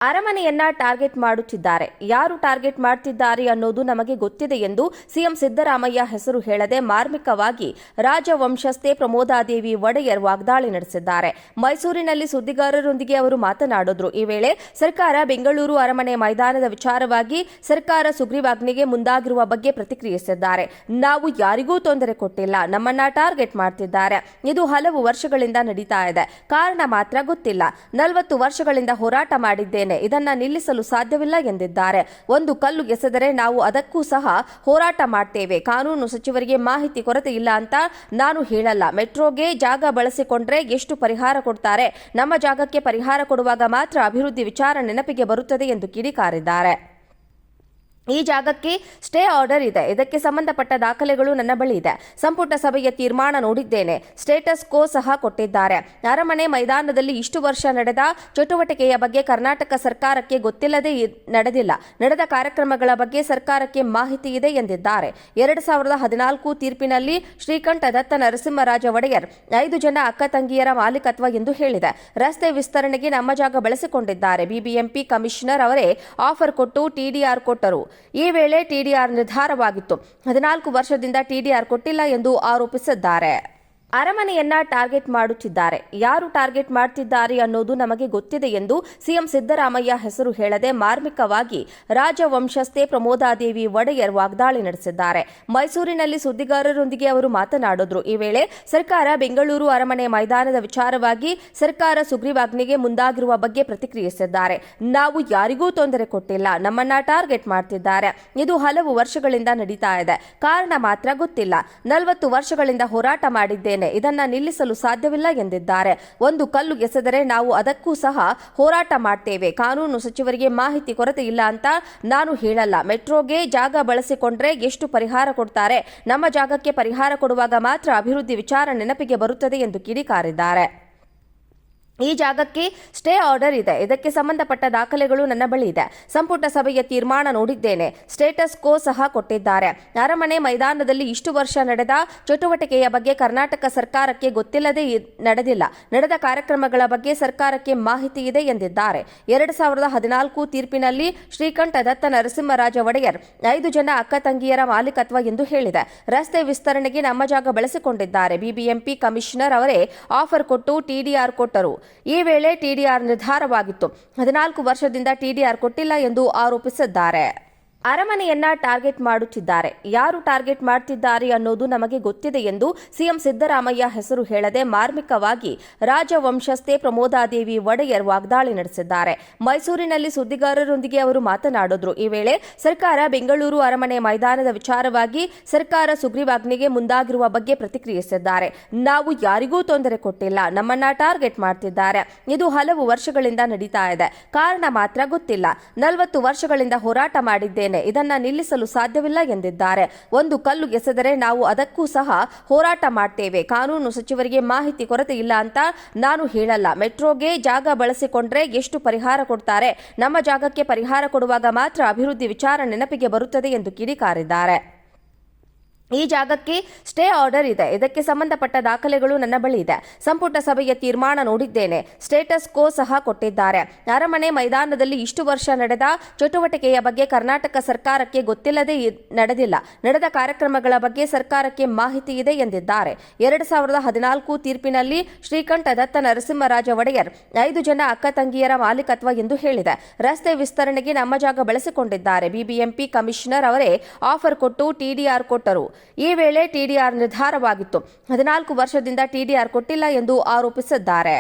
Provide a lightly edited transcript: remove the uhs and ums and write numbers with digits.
ಅರಮನೆಯನ್ನ target ಮಾಡುತ್ತಿದ್ದಾರೆ. ಯಾರು target ಮಾಡುತ್ತಿದ್ದಾರೆ ಅನ್ನೋದು ನಮಗೆ ಗೊತ್ತಿದೆ ಎಂದು ಸಿಎಂ ಸಿದ್ದರಾಮಯ್ಯ ಹೆಸರು ಹೇಳದೆ ಮಾರ್ಮಿಕವಾಗಿ ರಾಜವಂಶಸ್ಥೆ ಪ್ರಮೋದಾದೇವಿ ಒಡೆಯರ್ ವಾಗ್ದಾಳಿ ನಡೆಸಿದ್ದಾರೆ. ಮೈಸೂರಿನಲ್ಲಿ ಸುದ್ದಿಗಾರರೊಂದಿಗೆ ಅವರು ಮಾತನಾಡಿದ್ರು. ಈ ವೇಳೆ ಸರ್ಕಾರ ಬೆಂಗಳೂರು ಅರಮನೆ ಮೈದಾನದ ವಿಚಾರವಾಗಿ ಸರ್ಕಾರ ಸುಗ್ರೀವಾಜ್ಞೆಗೆ ಮುಂದಾಗಿರುವ ಬಗ್ಗೆ ಪ್ರತಿಕ್ರಿಯಿಸಿದ್ದಾರೆ. ನಾವು ಯಾರಿಗೂ ತೊಂದರೆ ಕೊಟ್ಟಿಲ್ಲ, ನಮ್ಮನ್ನ ಟಾರ್ಗೆಟ್ ಮಾಡ್ತಿದ್ದಾರೆ. ಇದು ಹಲವು ವರ್ಷಗಳಿಂದ ನಡೀತಾ ಇದೆ. ಕಾರಣ ಮಾತ್ರ ಗೊತ್ತಿಲ್ಲ. 40 ವರ್ಷಗಳಿಂದ ಹೋರಾಟ ಮಾಡಿದ್ದೇನೆ. ಇದನ್ನ ನಿಲ್ಲಿಸಲು ಸಾಧ್ಯವಿಲ್ಲ ಎಂದಿದ್ದಾರೆ. ಒಂದು ಕಲ್ಲು ಎಸೆದರೆ ನಾವು ಅದಕ್ಕೂ ಸಹ ಹೋರಾಟ ಮಾಡ್ತೇವೆ. ಕಾನೂನು ಸಚಿವರಿಗೆ ಮಾಹಿತಿ ಕೊರತೆ ಇಲ್ಲ ಅಂತ ನಾನು ಹೇಳಲ್ಲ. ಮೆಟ್ರೋಗೆ ಜಾಗ ಬಳಸಿಕೊಂಡ್ರೆ ಎಷ್ಟು ಪರಿಹಾರ ಕೊಡ್ತಾರೆ? ನಮ್ಮ ಜಾಗಕ್ಕೆ ಪರಿಹಾರ ಕೊಡುವಾಗ ಮಾತ್ರ ಅಭಿವೃದ್ಧಿ ವಿಚಾರ ನೆನಪಿಗೆ ಬರುತ್ತದೆ ಎಂದು ಕಿಡಿಕಾರಿದ್ದಾರೆ. ಈ ಜಾಗಕ್ಕೆ ಸ್ಟೇ ಆರ್ಡರ್ ಇದೆ. ಇದಕ್ಕೆ ಸಂಬಂಧಪಟ್ಟ ದಾಖಲೆಗಳು ನನ್ನ ಬಳಿ ಇದೆ. ಸಂಪುಟ ಸಭೆಯ ತೀರ್ಮಾನ ನೋಡಿದ್ದೇನೆ. ಸ್ಟೇಟಸ್ ಕೋ ಸಹ ಕೊಟ್ಟಿದ್ದಾರೆ. ಅರಮನೆ ಮೈದಾನದಲ್ಲಿ ಇಷ್ಟು ವರ್ಷ ನಡೆದ ಚಟುವಟಿಕೆಯ ಬಗ್ಗೆ ಕರ್ನಾಟಕ ಸರ್ಕಾರಕ್ಕೆ ಗೊತ್ತಿಲ್ಲದೆ ನಡೆದಿಲ್ಲ. ನಡೆದ ಕಾರ್ಯಕ್ರಮಗಳ ಬಗ್ಗೆ ಸರ್ಕಾರಕ್ಕೆ ಮಾಹಿತಿ ಇದೆ ಎಂದಿದ್ದಾರೆ. 2014 ತೀರ್ಪಿನಲ್ಲಿ ಶ್ರೀಕಂಠ ದತ್ತ ನರಸಿಂಹರಾಜ ಒಡೆಯರ್ 5 ಜನ ಅಕ್ಕ ತಂಗಿಯರ ಮಾಲೀಕತ್ವ ಎಂದು ಹೇಳಿದೆ. ರಸ್ತೆ ವಿಸ್ತರಣೆಗೆ ನಮ್ಮ ಜಾಗ ಬಳಸಿಕೊಂಡಿದ್ದಾರೆ. ಬಿಬಿಎಂಪಿ ಕಮಿಷನರ್ ಅವರೇ ಆಫರ್ ಕೊಟ್ಟು ಟಿಡಿಆರ್ ಕೊಟ್ಟರು. ಈ ವೇಳೆ ಟಿಡಿಆರ್ ನಿರ್ಧಾರವಾಗಿತ್ತು. 14 ವರ್ಷದಿಂದ ಟಿಡಿಆರ್ ಕೊಟ್ಟಿಲ್ಲ ಎಂದು ಆರೋಪಿಸಿದ್ದಾರೆ. ಅರಮನೆಯನ್ನ ಟಾರ್ಗೆಟ್ ಮಾಡುತ್ತಿದ್ದಾರೆ. ಯಾರು ಟಾರ್ಗೆಟ್ ಮಾಡುತ್ತಿದ್ದಾರೆ ಅನ್ನೋದು ನಮಗೆ ಗೊತ್ತಿದೆ ಎಂದು ಸಿಎಂ ಸಿದ್ದರಾಮಯ್ಯ ಹೆಸರು ಹೇಳದೆ ಮಾರ್ಮಿಕವಾಗಿ ರಾಜವಂಶಸ್ಥೆ ಪ್ರಮೋದಾದೇವಿ ಒಡೆಯರ್ ವಾಗ್ದಾಳಿ ನಡೆಸಿದ್ದಾರೆ. ಮೈಸೂರಿನಲ್ಲಿ ಸುದ್ದಿಗಾರರೊಂದಿಗೆ ಅವರು ಮಾತನಾಡಿದ್ರು. ಈ ವೇಳೆ ಸರ್ಕಾರ ಬೆಂಗಳೂರು ಅರಮನೆ ಮೈದಾನದ ವಿಚಾರವಾಗಿ ಸರ್ಕಾರ ಸುಗ್ರೀವಾಜ್ಞೆಗೆ ಮುಂದಾಗಿರುವ ಬಗ್ಗೆ ಪ್ರತಿಕ್ರಿಯಿಸಿದ್ದಾರೆ. ನಾವು ಯಾರಿಗೂ ತೊಂದರೆ ಕೊಟ್ಟಿಲ್ಲ, ನಮ್ಮನ್ನ ಟಾರ್ಗೆಟ್ ಮಾಡ್ತಿದ್ದಾರೆ. ಇದು ಹಲವು ವರ್ಷಗಳಿಂದ ನಡೀತಾ ಇದೆ. ಕಾರಣ ಮಾತ್ರ ಗೊತ್ತಿಲ್ಲ. 40 ವರ್ಷಗಳಿಂದ ಹೋರಾಟ ಮಾಡಿದ್ದೇನೆ. ಇದನ್ನ ನಿಲ್ಲಿಸಲು ಸಾಧ್ಯವಿಲ್ಲ ಎಂದಿದ್ದಾರೆ. ಒಂದು ಕಲ್ಲು ಎಸೆದರೆ ನಾವು ಅದಕ್ಕೂ ಸಹ ಹೋರಾಟ ಮಾಡ್ತೇವೆ. ಕಾನೂನು ಸಚಿವರಿಗೆ ಮಾಹಿತಿ ಕೊರತೆ ಇಲ್ಲ ಅಂತ ನಾನು ಹೇಳಲ್ಲ. ಮೆಟ್ರೋಗೆ ಜಾಗ ಬಳಸಿಕೊಂಡ್ರೆ ಎಷ್ಟು ಪರಿಹಾರ ಕೊಡ್ತಾರೆ? ನಮ್ಮ ಜಾಗಕ್ಕೆ ಪರಿಹಾರ ಕೊಡುವಾಗ ಮಾತ್ರ ಅಭಿವೃದ್ಧಿ ವಿಚಾರ ನೆನಪಿಗೆ ಬರುತ್ತದೆ ಎಂದು ಕಿಡಿಕಾರಿದ್ದಾರೆ. ಈ ಜಾಗಕ್ಕೆ ಸ್ಟೇ ಆರ್ಡರ್ ಇದೆ. ಇದಕ್ಕೆ ಸಂಬಂಧಪಟ್ಟ ದಾಖಲೆಗಳು ನನ್ನ ಬಳಿ ಇದೆ. ಸಂಪುಟ ಸಭೆಯ ತೀರ್ಮಾನ ನೋಡಿದ್ದೇನೆ. ಸ್ಟೇಟಸ್ ಕೋ ಸಹ ಕೊಟ್ಟಿದ್ದಾರೆ. ಅರಮನೆ ಮೈದಾನದಲ್ಲಿ ಇಷ್ಟು ವರ್ಷ ನಡೆದ ಚಟುವಟಿಕೆಯ ಬಗ್ಗೆ ಕರ್ನಾಟಕ ಸರ್ಕಾರಕ್ಕೆ ಗೊತ್ತಿಲ್ಲದೆ ನಡೆದಿಲ್ಲ. ನಡೆದ ಕಾರ್ಯಕ್ರಮಗಳ ಬಗ್ಗೆ ಸರ್ಕಾರಕ್ಕೆ ಮಾಹಿತಿ ಇದೆ ಎಂದಿದ್ದಾರೆ. 2014 ತೀರ್ಪಿನಲ್ಲಿ ಶ್ರೀಕಂಠ ದತ್ತ ನರಸಿಂಹರಾಜ ಒಡೆಯರ್ 5 ಜನ ಅಕ್ಕ ತಂಗಿಯರ ಮಾಲೀಕತ್ವ ಎಂದು ಹೇಳಿದೆ. ರಸ್ತೆ ವಿಸ್ತರಣೆಗೆ ನಮ್ಮ ಜಾಗ ಬಳಸಿಕೊಂಡಿದ್ದಾರೆ. ಬಿಬಿಎಂಪಿ ಕಮಿಷನರ್ ಅವರೇ ಆಫರ್ ಕೊಟ್ಟು ಟಿಡಿಆರ್ ಕೊಟ್ಟರು. ಈ ವೇಳೆ ಟಿಡಿಆರ್ ನಿರ್ಧಾರವಾಗಿತ್ತು. 14 ವರ್ಷದಿಂದ ಟಿಡಿಆರ್ ಕೊಟ್ಟಿಲ್ಲ ಎಂದು ಆರೋಪಿಸಿದ್ದಾರೆ. ಅರಮನೆಯನ್ನ ಟಾರ್ಗೆಟ್ ಮಾಡುತ್ತಿದ್ದಾರೆ. ಯಾರು ಟಾರ್ಗೆಟ್ ಮಾಡುತ್ತಿದ್ದಾರೆ ಅನ್ನೋದು ನಮಗೆ ಗೊತ್ತಿದೆ ಎಂದು ಸಿಎಂ ಸಿದ್ದರಾಮಯ್ಯ ಹೆಸರು ಹೇಳದೆ ಮಾರ್ಮಿಕವಾಗಿ ರಾಜವಂಶಸ್ಥೆ ಪ್ರಮೋದಾದೇವಿ ಒಡೆಯರ್ ವಾಗ್ದಾಳಿ ನಡೆಸಿದ್ದಾರೆ. ಮೈಸೂರಿನಲ್ಲಿ ಸುದ್ದಿಗಾರರೊಂದಿಗೆ ಅವರು ಮಾತನಾಡಿದ್ರು. ಈ ವೇಳೆ ಸರ್ಕಾರ ಬೆಂಗಳೂರು ಅರಮನೆ ಮೈದಾನದ ವಿಚಾರವಾಗಿ ಸರ್ಕಾರ ಸುಗ್ರೀವಾಜ್ಞೆಗೆ ಮುಂದಾಗಿರುವ ಬಗ್ಗೆ ಪ್ರತಿಕ್ರಿಯಿಸಿದ್ದಾರೆ. ನಾವು ಯಾರಿಗೂ ತೊಂದರೆ ಕೊಟ್ಟಿಲ್ಲ, ನಮ್ಮನ್ನ ಟಾರ್ಗೆಟ್ ಮಾಡ್ತಿದ್ದಾರೆ. ಇದು ಹಲವು ವರ್ಷಗಳಿಂದ ನಡೀತಾ ಇದೆ. ಕಾರಣ ಮಾತ್ರ ಗೊತ್ತಿಲ್ಲ. 40 ವರ್ಷಗಳಿಂದ ಹೋರಾಟ ಮಾಡಿದ್ದೇನೆ. ಇದನ್ನ ನಿಲ್ಲಿಸಲು ಸಾಧ್ಯವಿಲ್ಲ ಎಂದಿದ್ದಾರೆ. ಒಂದು ಕಲ್ಲು ಎಸೆದರೆ ನಾವು ಅದಕ್ಕೂ ಸಹ ಹೋರಾಟ ಮಾಡ್ತೇವೆ. ಕಾನೂನು ಸಚಿವರಿಗೆ ಮಾಹಿತಿ ಕೊರತೆ ಇಲ್ಲ ಅಂತ ನಾನು ಹೇಳಲ್ಲ. ಮೆಟ್ರೋಗೆ ಜಾಗ ಬಳಸಿಕೊಂಡ್ರೆ ಎಷ್ಟು ಪರಿಹಾರ ಕೊಡ್ತಾರೆ? ನಮ್ಮ ಜಾಗಕ್ಕೆ ಪರಿಹಾರ ಕೊಡುವಾಗ ಮಾತ್ರ ಅಭಿವೃದ್ಧಿ ವಿಚಾರ ನೆನಪಿಗೆ ಬರುತ್ತದೆ ಎಂದು ಕಿಡಿಕಾರಿದ್ದಾರೆ. ಈ ಜಾಗಕ್ಕೆ ಸ್ಟೇ ಆರ್ಡರ್ ಇದೆ. ಇದಕ್ಕೆ ಸಂಬಂಧಪಟ್ಟ ದಾಖಲೆಗಳು ನನ್ನ ಬಳಿ ಇದೆ. ಸಂಪುಟ ಸಭೆಯ ತೀರ್ಮಾನ ನೋಡಿದ್ದೇನೆ. ಸ್ಟೇಟಸ್ ಕೋ ಸಹ ಕೊಟ್ಟಿದ್ದಾರೆ. ಅರಮನೆ ಮೈದಾನದಲ್ಲಿ ಇಷ್ಟು ವರ್ಷ ನಡೆದ ಚಟುವಟಿಕೆಯ ಬಗ್ಗೆ ಕರ್ನಾಟಕ ಸರ್ಕಾರಕ್ಕೆ ಗೊತ್ತಿಲ್ಲದೆ ನಡೆದಿಲ್ಲ. ನಡೆದ ಕಾರ್ಯಕ್ರಮಗಳ ಬಗ್ಗೆ ಸರ್ಕಾರಕ್ಕೆ ಮಾಹಿತಿ ಇದೆ ಎಂದಿದ್ದಾರೆ. 2014 ತೀರ್ಪಿನಲ್ಲಿ ಶ್ರೀಕಂಠ ದತ್ತ ನರಸಿಂಹರಾಜ ಒಡೆಯರ್ 5 ಜನ ಅಕ್ಕ ತಂಗಿಯರ ಮಾಲೀಕತ್ವ ಎಂದು ಹೇಳಿದೆ. ರಸ್ತೆ ವಿಸ್ತರಣೆಗೆ ನಮ್ಮ ಜಾಗ ಬಳಸಿಕೊಂಡಿದ್ದಾರೆ. ಬಿಬಿಎಂಪಿ ಕಮಿಷನರ್ ಅವರೇ ಆಫರ್ ಕೊಟ್ಟು ಟಿಡಿಆರ್ ಕೊಟ್ಟರು. ಈ ವೇಳೆ ಟಿಡಿಆರ್ ನಿರ್ಧಾರವಾಗಿತ್ತು. 14 ವರ್ಷದಿಂದ ಟಿಡಿಆರ್ ಕೊಟ್ಟಿಲ್ಲ ಎಂದು ಆರೋಪಿಸಿದ್ದಾರೆ.